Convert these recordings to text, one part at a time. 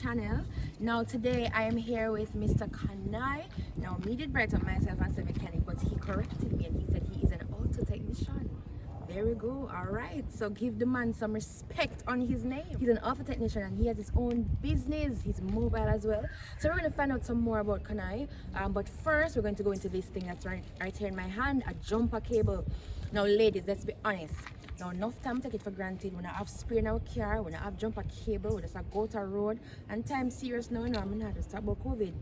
channel. Now today I am here with Mr. Khani. Now me did write up myself as a mechanic, but he corrected me and he said he is an auto technician. There we go. All right, so give the man some respect on his name. He's an auto technician and he has his own business. He's mobile as well. So we're going to find out some more about Khani, but first we're going to go into this thing that's right here in my hand, a jumper cable. Now ladies, let's be honest. Now enough time take it for granted. When I have spray in our car, when I have jumper cable, we just go to a road, and time serious now, I'm not just talk about COVID.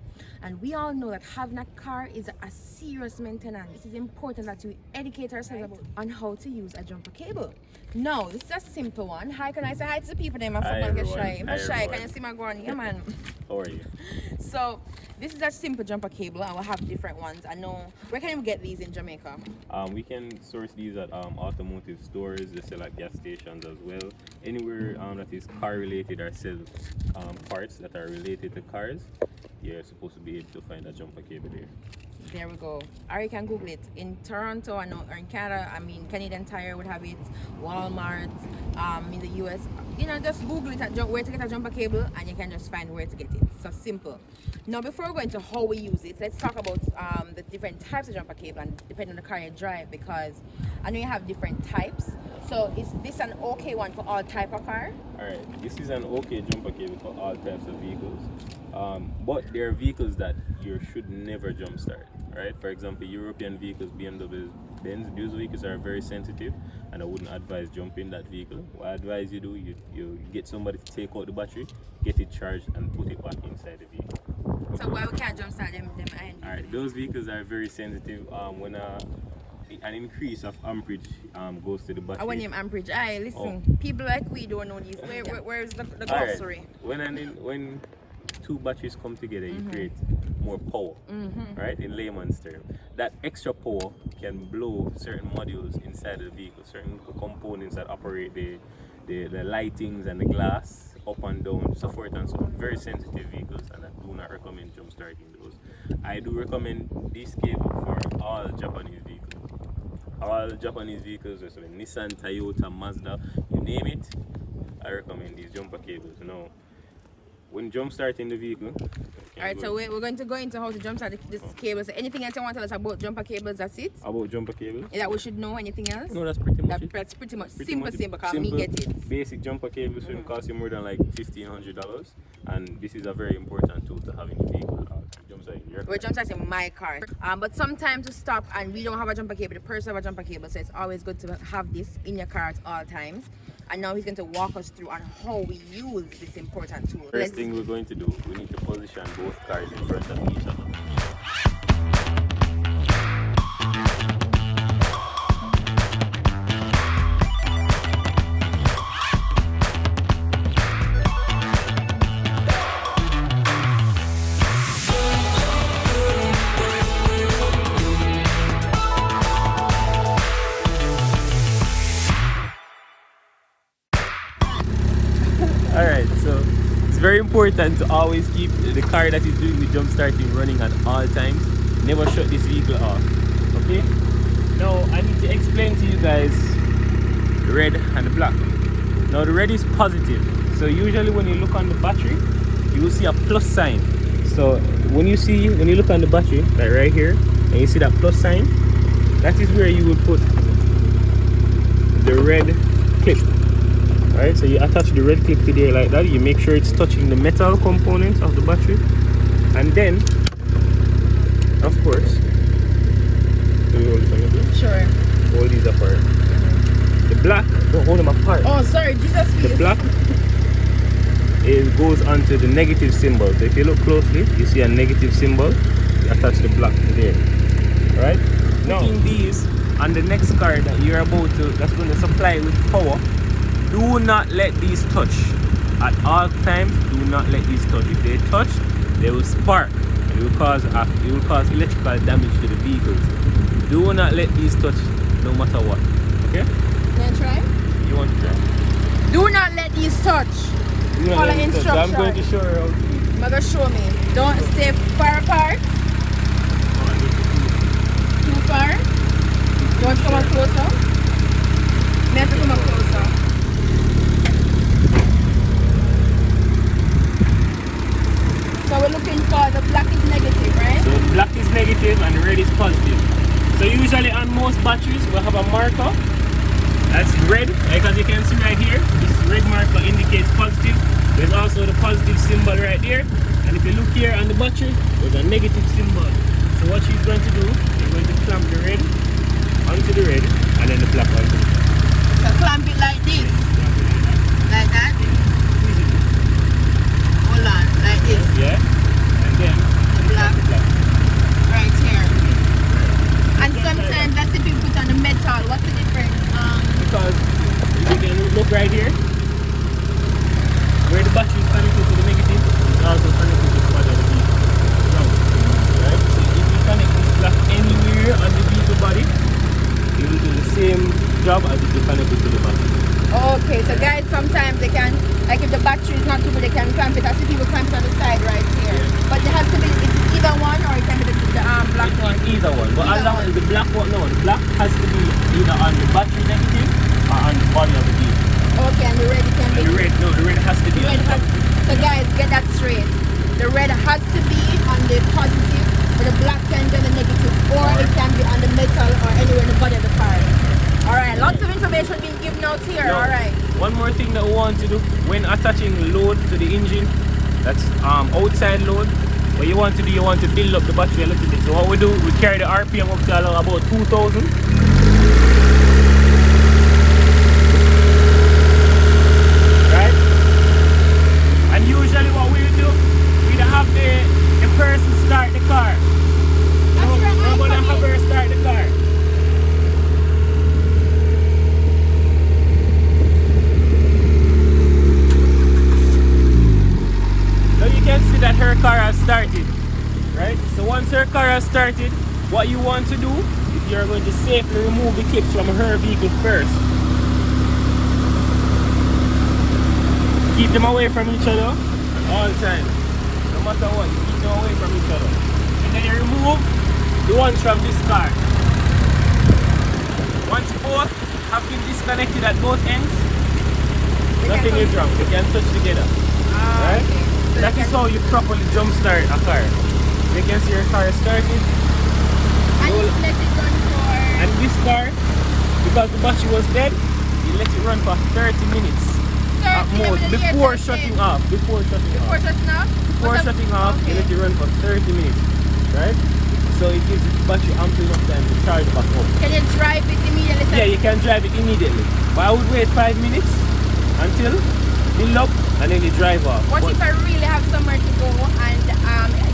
And we all know that having a car is a serious maintenance. It is important that we educate ourselves on how to use a jumper cable. Now, this is a simple one. Hi, can I say hi to the people? I'm shy. I'm shy. Can you see my going? Yeah, man. How are you? So, this is a simple jumper cable, and we'll have different ones. I know. Where can we get these in Jamaica? We can source these at automotive stores. They sell at gas stations as well. Anywhere that is car related or sells parts that are related to cars, you're supposed to be able to find a jumper cable there. There we go. Or you can Google it. In Toronto, I know, or in Canada, I mean, Canadian Tire would have it, Walmart, in the US. You know, just Google it, where to get a jumper cable, and you can just find where to get it. So simple. Now, before we go into how we use it, let's talk about the different types of jumper cable, and depending on the car you drive, because I know you have different types. So is this an okay one for all type of car? Alright, this is an okay jumper cable for all types of vehicles. But there are vehicles that you should never jump start. Right? For example, European vehicles, BMWs, Benz, those vehicles are very sensitive, and I wouldn't advise jumping that vehicle. What I advise you do, you get somebody to take out the battery, get it charged, and put it back inside the vehicle. Okay. So why we can't jump start them Alright, those vehicles are very sensitive. When an increase of amperage goes to the battery. I want him amperage. Aye, listen, people like we don't know these. Where's the glossary? Right. When two batteries come together, you create more power, right? In layman's term, that extra power can blow certain modules inside the vehicle, certain components that operate the lightings and the glass up and down, so forth and so on. Very sensitive vehicles, and I do not recommend jump starting those. I do recommend this cable for all Japanese vehicles. All Japanese vehicles, so Nissan, Toyota, Mazda, you name it, I recommend these jumper cables. Now, when jump starting the vehicle. Alright, so we're going to go into how to jump start this cable. So anything else you want to tell us about jumper cables, that's it? About jumper cables? Is that we should know? Anything else? No, that's pretty much it. That's pretty much simple, because me get it. Basic jumper cables shouldn't cost you more than like $1,500, and this is a very important tool to have in the vehicle. We're jump starting my car, but sometimes we stop and we don't have a jumper cable. The person have a jumper cable, so it's always good to have this in your car at all times. And now he's going to walk us through on how we use this important tool. First thing we're going to do, we need to position both cars in front of each other. Alright, so it's very important to always keep the car that is doing the jump starting running at all times. Never shut this vehicle off. Okay? Now I need to explain to you guys the red and the black. Now the red is positive. So usually when you look on the battery, you will see a plus sign. So when you look on the battery, like right here, and you see that plus sign, that is where you will put the red clip. Right, so you attach the red clip to there like that. You make sure it's touching the metal components of the battery, and then, of course, do you hold this on your plate? Sure. Hold these apart. The black, don't hold them apart. Oh, sorry, Jesus. The black, it goes onto the negative symbol. So if you look closely, you see a negative symbol. You attach the black to there. Right? Now, putting these on the next car that you're about to, that's going to supply with power. Do not let these touch. At all times, do not let these touch. If they touch, they will spark. It will cause electrical damage to the vehicles. Do not let these touch, no matter what. Okay? Can I try? You want to try? Do not let these touch. Follow instructions. So I'm going to show her how to do it. I'm going to show me. Don't stay far apart. Too far. You want to come up closer? May I have to come up closer? black is negative, right? So black is negative and red is positive. So usually on most batteries we have a marker that's red, like as you can see right here. This red marker indicates positive. There's also the positive symbol right there. And if you look here on the battery, there's a negative symbol. So what she's going to do, you're going to clamp the red onto the red and then the black onto the black. So clamp it like this. Like that? Hold on, like this. Yeah. And then the black. Right here. And Just sometimes like that's if you put on the metal. What's the difference? because if you can look right here, where the battery is connected to the negative, it's also connected to the body of the vehicle. Right? So if you connect this black anywhere on the vehicle body, it will do the same job as if you connect it to the battery. Okay, so guys, sometimes they can, like if the battery is not too good, they can clamp it. I see people clamp it on the side right here. Yeah. But it has to be either one, or it can be the black one. Either one. But Either as long as the black one, no, the black has to be either on the battery negative or on the body of the vehicle. Okay, and the red can be. And the red has to be The on red the has, positive. so guys, get that straight. The red has to be on the positive, but the black can be on the negative, or it can be on the metal or anywhere in the body of the car. Alright, lots of information being given out here. Now, alright. one more thing that we want to do when attaching load to the engine, that's outside load. What you want to do, you want to build up the battery a little bit. So what we do, we carry the RPM up to about 2,000. Right? And usually what we do, we have the person start the car. We're going to have her start the car. Now you can see that her car has started, right? So once her car has started, what you want to do is you're going to safely remove the clips from her vehicle first. Keep them away from each other all the time. No matter what, you keep them away from each other. And then you remove the ones from this car. Once both have been disconnected at both ends, nothing is wrong. They can touch together. Right? Okay. So That is how you properly jumpstart a car. You can see your car started. and you let it run for. And this car, because the battery was dead, you let it run for 30 minutes at 30 most minutes, before 30 shutting off. Before shutting Before off. shutting off? Before shutting off, you let it run for 30 minutes. Right? So it gives the battery ample enough time to charge back up. Can you drive it immediately? Yeah, you can drive it immediately. But I would wait 5 minutes until build up and then you drive off. What if I really have somewhere to go and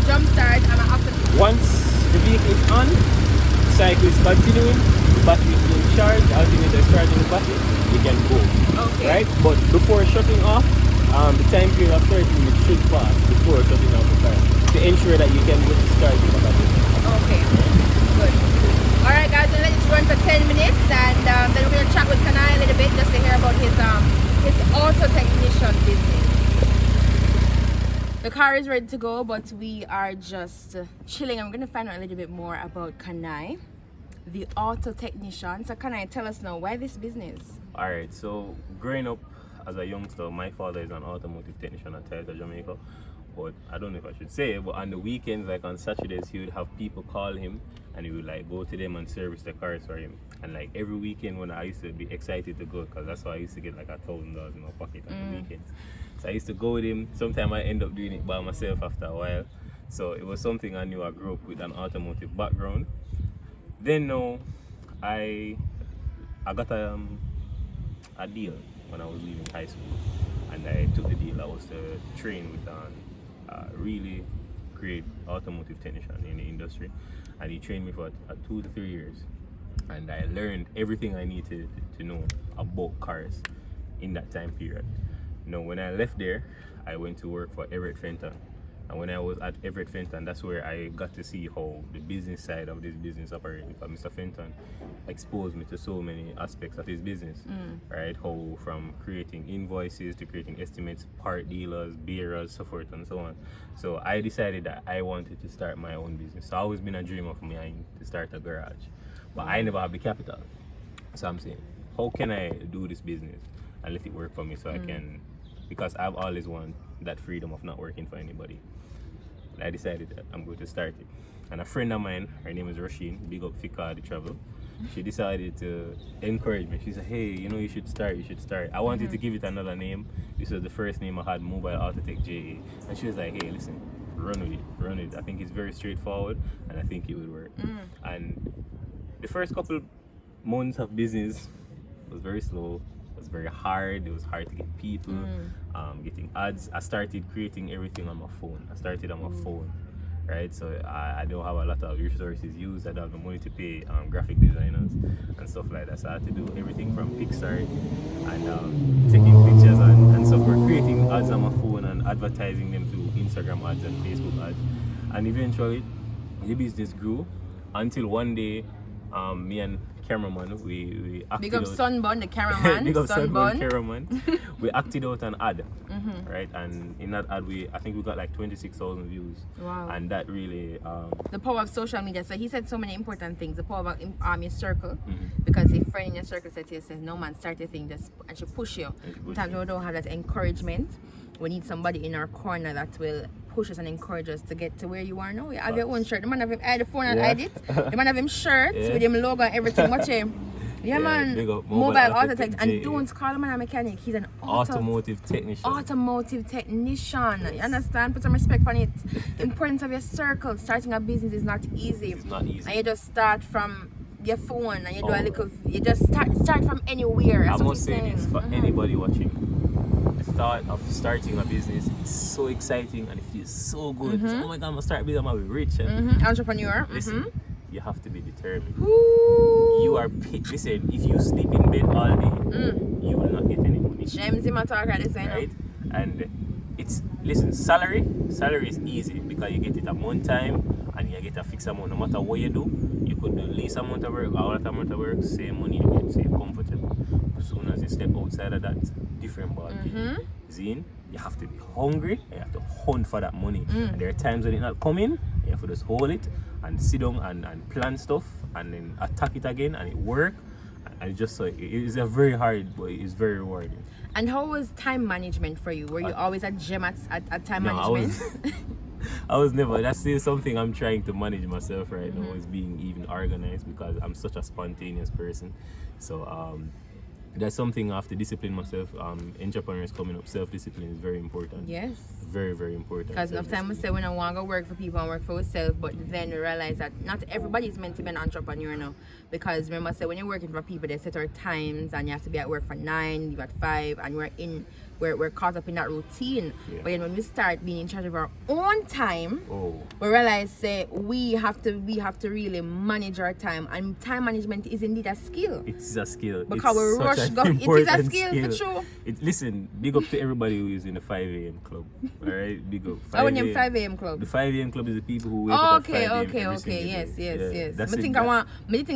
jumpstart and I have to. Once the vehicle is on, the cycle is continuing, the battery is being charged, alternator is charging the battery, you can go. Okay. Right? But before shutting off, the time period of 30 minutes should pass before shutting off the car to ensure that you can get the start of the battery. Okay. Good. Alright guys, we'll let it run for 10 minutes and then we're going to chat with Khani a little bit just to hear about his auto technician business. The car is ready to go, but we are just chilling. I'm going to find out a little bit more about Khani, the auto technician. So Khani, tell us now, why this business? Alright, so growing up as a youngster, my father is an automotive technician at Toyota Jamaica. But I don't know if I should say it, but on the weekends, like on Saturdays, he would have people call him and he would like go to them and service the cars for him. And like every weekend when I used to be excited to go, because that's how I used to get like $1,000 in my pocket on the weekends. So I used to go with him. Sometimes I end up doing it by myself after a while. So it was something I knew. I grew up with an automotive background. Then now I got a deal when I was leaving high school, and I took the deal. I was to train with really great automotive technician in the industry, and he trained me for 2 to 3 years, and I learned everything I needed to know about cars in that time period. Now when I left there, I went to work for Everett Fenton, and when I was at Everett Fenton, that's where I got to see how the business side of this business operates, because Mr. Fenton exposed me to so many aspects of his business, right? How from creating invoices to creating estimates, part dealers, bearers, so forth and so on. So I decided that I wanted to start my own business. So always been a dream of mine to start a garage, but I never have the capital. So I'm saying, how can I do this business and let it work for me so I can, because I've always wanted that freedom of not working for anybody. I decided that I'm going to start it. And a friend of mine, her name is Rasheen, big up Fika the travel. She decided to encourage me. She said, hey, you should start. I wanted to give it another name. This was the first name I had, Mobile Autotech JA. And she was like, hey, listen, run with it. I think it's very straightforward and I think it would work. And the first couple months of business was very slow. It was very hard. It was hard to get people, getting ads. I started creating everything on my phone. Right? So I don't have a lot of resources used. I don't have the money to pay graphic designers and stuff like that. So I had to do everything from Pixar and taking pictures and stuff for creating ads on my phone and advertising them through Instagram ads and Facebook ads. And eventually the business grew until one day me and cameraman, we acted Big up out. Sunburn, the cameraman. Big up Sunburn. cameraman. We acted out an ad, right? And in that ad, I think we got like 26,000 views. Wow. And that really the power of social media. So he said so many important things. The power of your circle, because if friend in your circle said to you, says, no man, start your thing, and she push you. Sometimes we don't have that encouragement. We need somebody in our corner that will push us and encourage us to get to where you are now. You have your own shirt. The man have him the phone and hide it. The man have him shirts with him logo and everything. Watch him. Yeah, man. Mobile Autotech. And don't call him a mechanic. He's an Automotive Technician. Automotive Technician. You understand? Put some respect on it. Importance of your circle. Starting a business is not easy. It's not easy. And you just start from your phone and you do a little. You just start from anywhere. That's I must say this for anybody watching. The thought of starting a business is so exciting and it feels so good. So, oh my God, I'm gonna start a business, I'm gonna be rich. And Entrepreneur. listen, you have to be determined. Ooh. You are listen, if you sleep in bed all day, you will not get any money. Right? And it's salary is easy because you get it at one time and you get a fixed amount no matter what you do. You could do least amount of work or a lot amount of work, same money you get, same comfortable. As soon as you step outside of that, it's a different ball game. Zine, you have to be hungry and you have to hunt for that money. And there are times when it's not coming, you have to just hold it and sit down and plan stuff and then attack it again and it work. And it's just it is a very hard, but it's very rewarding. And how was time management for you? Were you always a gem at time management? I was never. That's still something I'm trying to manage myself right now, is being even organized because I'm such a spontaneous person. So that's something I have to discipline myself. Entrepreneurs coming up, self-discipline is very important. Yes. Very, very important. Because enough time we say we don't want to work for people and work for ourselves, but then we realize that not everybody is meant to be an entrepreneur now. Because remember, I say when you're working for people, they set our times and you have to be at work for 9, leave at 5, and we're caught up in that routine. But then when we start being in charge of our own time, we realize we have to really manage our time, and time management is indeed a skill. It's a skill. Because we rush. It is a skill for sure. Listen, big up to everybody who is in the 5 a.m. club. All right, big up. 5 a.m. club. The 5 a.m. club is the people who wake up at 5 a.m. Okay. Yes. That's I think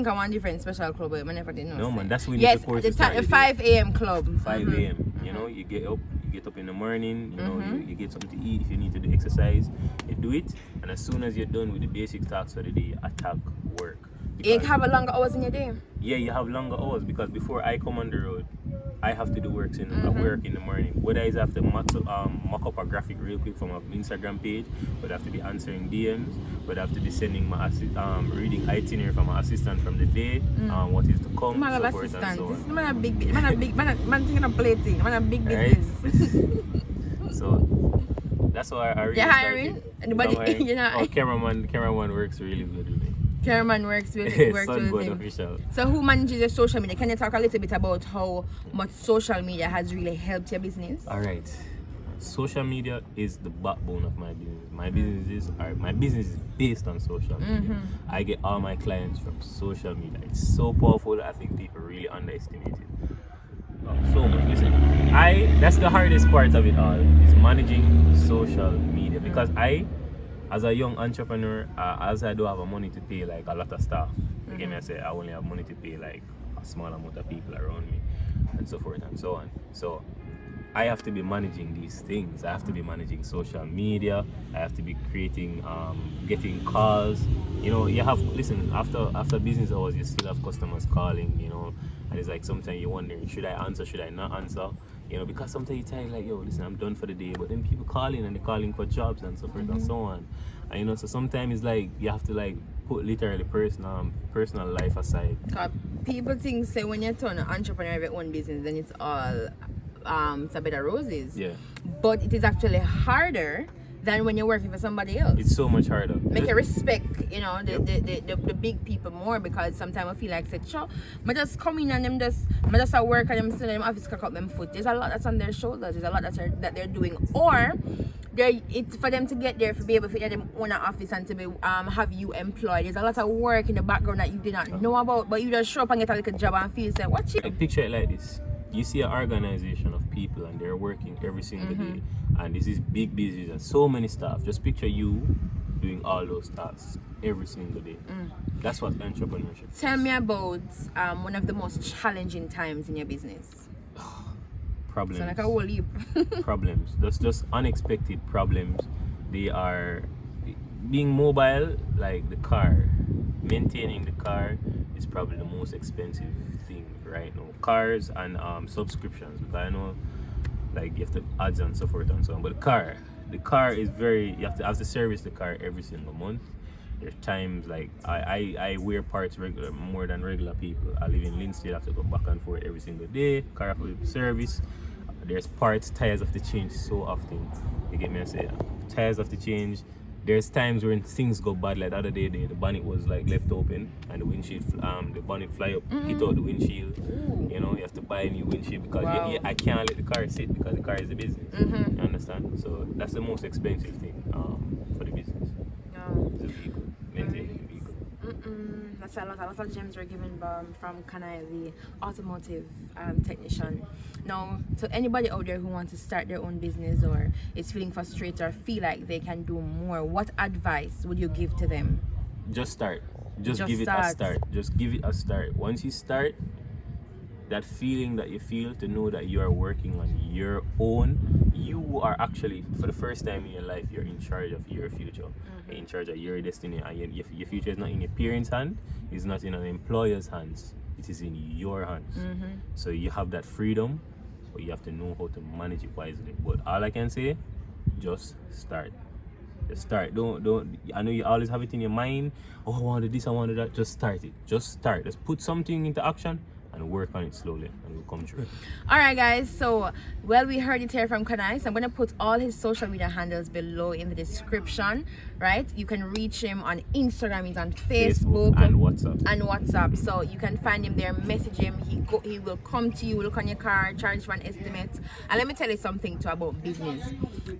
I want different special club, but I never did know. No man, that's when you support the 5 a.m. club. 5 a.m. You know, you get up in the morning, you know, you get something to eat. If you need to do exercise, you do it, and as soon as you're done with the basic tasks for the day, you attack work. You have a longer hours in your day. Yeah, you have longer hours because before I come on the road, I have to do work in the morning. Whether I have to mock up a graphic real quick from my Instagram page, but I have to be answering DMs, but I have to be sending my reading itinerary from my assistant from the day, what is to come, so forth and so on. This is man thinking of plating, man a big business. Right? So that's why I really hiring? Anybody? You know, cameraman works really good with me. Chairman works with Sunburn official. So who manages your social media? Can you talk a little bit about how much social media has really helped your business? All right. Social media is the backbone of my business. My business is based on social media. I get all my clients from social media. It's so powerful. I think people really underestimate it. So much. Listen, that's the hardest part of it all, is managing social media, because as a young entrepreneur, as I don't have money to pay like a lot of staff, again, I say I only have money to pay like a small amount of people around me, and so forth and so on. So I have to be managing these things. I have to be managing social media. I have to be creating, getting calls. You know, after business hours, you still have customers calling. You know, and it's like sometimes you're wondering, should I answer? Should I not answer? You know, because sometimes you tell you like, yo, listen, I'm done for the day. But then people call in and they're calling for jobs and so forth and so on. And you know, so sometimes it's like you have to like put literally personal life aside. People think say when you turn an entrepreneur of your own business, then it's all it's a bed of roses. Yeah. But it is actually harder than when you're working for somebody else. It's so much harder. Make you respect, you know, the big people more, because sometimes I feel like say, sure, I just come in and I just at work and them still in them office cock up them foot. There's a lot that's on their shoulders. There's a lot that they're doing, or it's for them to get there, to be able to get them own an office and to be have you employed. There's a lot of work in the background that you did not know about, but you just show up and get a little job and feel say, what you like, picture it like this. You see an organization of people and they're working every single day, and this is big business and so many staff. Just picture you doing all those tasks every single day. That's what entrepreneurship is. Tell me about one of the most challenging times in your business. Problems. So like a whole heap. Problems. Just unexpected problems. They are being mobile, like the car. Maintaining the car is probably the most expensive thing right now. Cars and subscriptions, because I know like you have to ads and so forth and so on. But the car is very, you have to service the car every single month. There's times like I wear parts more than regular people. I live in Lindsay, I have to go back and forth every single day. Car have to service. There's parts, tires have to change so often. You get me? I say tires have to change. There's times when things go bad, like the other day the bonnet was like left open and the windshield, the bonnet fly up, hit out the windshield. You know, you have to buy a new windshield because I can't let the car sit, because the car is the business. You understand? So that's the most expensive thing for the business. The vehicle, maintaining the vehicle. That's a lot of gems were given from Khani, the automotive technician. Now, to anybody out there who wants to start their own business or is feeling frustrated or feel like they can do more, what advice would you give to them? Just start. Just give it a start. Just give it a start. Once you start, that feeling that you feel to know that you are working on your own, you are actually, for the first time in your life, you're in charge of your future. You're in charge of your destiny, and your future is not in your parents' hand, it's not in an employer's hands, it is in your hands. So you have that freedom, but you have to know how to manage it wisely. But all I can say, just start. Just start. Don't. I know you always have it in your mind. Oh, I wanted this, I wanted that. Just start it. Just start. Just put something into action and work on it slowly, and it will come true. All right, guys. So, well, we heard it here from Khani. So I'm gonna put all his social media handles below in the description. Right? You can reach him on Instagram. He's on Facebook and WhatsApp. So you can find him there. Message him. He will come to you. Look on your car. Charge for an estimate. And let me tell you something too about business.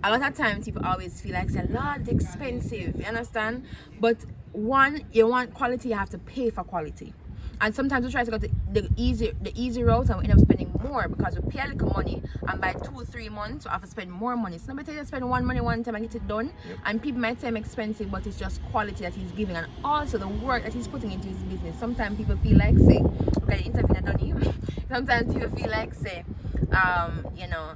A lot of times people always feel like it's a lot expensive. You understand? But one, you want quality. You have to pay for quality. And sometimes we try to go to the easy route and we end up spending more because we pay a little money, and by 2-3 months we have to spend more money. So nobody just spend money one time and get it done. And people might say I'm expensive, but it's just quality that he's giving and also the work that he's putting into his business. Sometimes people feel like say, look at the interview I done here. Sometimes people feel like say, you know,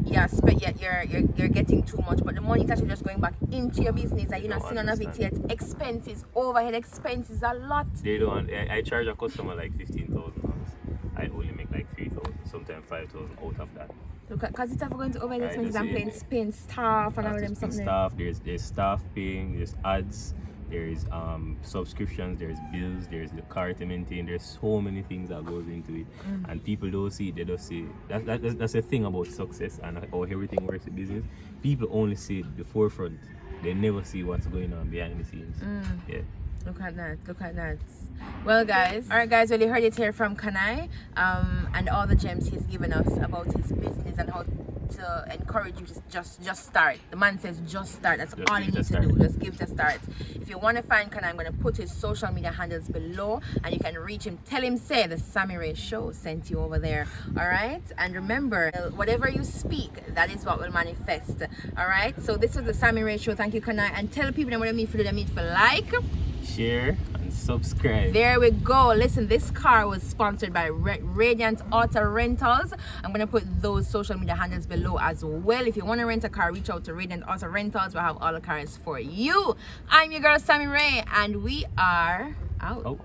yes, but yet you're getting too much, but the money is actually just going back into your business and you're not seeing none of it yet. Expenses, overhead expenses, a lot. They don't. I charge a customer like $15,000. I only make like 3,000, sometimes 5,000 out of that. Look, because it's ever going to overhead expenses and paying staff and all of them something. Staff, there's staff paying, there's ads, there's subscriptions, there's bills, there's the car to maintain, there's so many things that goes into it. And people don't see it, they don't see it. That's the thing about success and how everything works in business. People only see the forefront, they never see what's going on behind the scenes. Yeah. Look at that. Well, guys, alright guys, well, you heard it here from Khani, and all the gems he's given us about his business and how to encourage you to just start. The man says just start. That's all you need to do. Just give it a start. If you want to find Khani, I'm going to put his social media handles below and you can reach him. Tell him, say the SammieRae Show sent you over there. Alright? And remember, whatever you speak, that is what will manifest. Alright? So this is the SammieRae Show. Thank you, Khani. And tell people what they need for like, share, and subscribe. There we go. Listen, this car was sponsored by Radiant Auto Rentals. I'm going to put those social media handles below as well. If you want to rent a car, reach out to Radiant Auto Rentals. We'll have all the cars for you. I'm your girl, SammieRae, and we are out.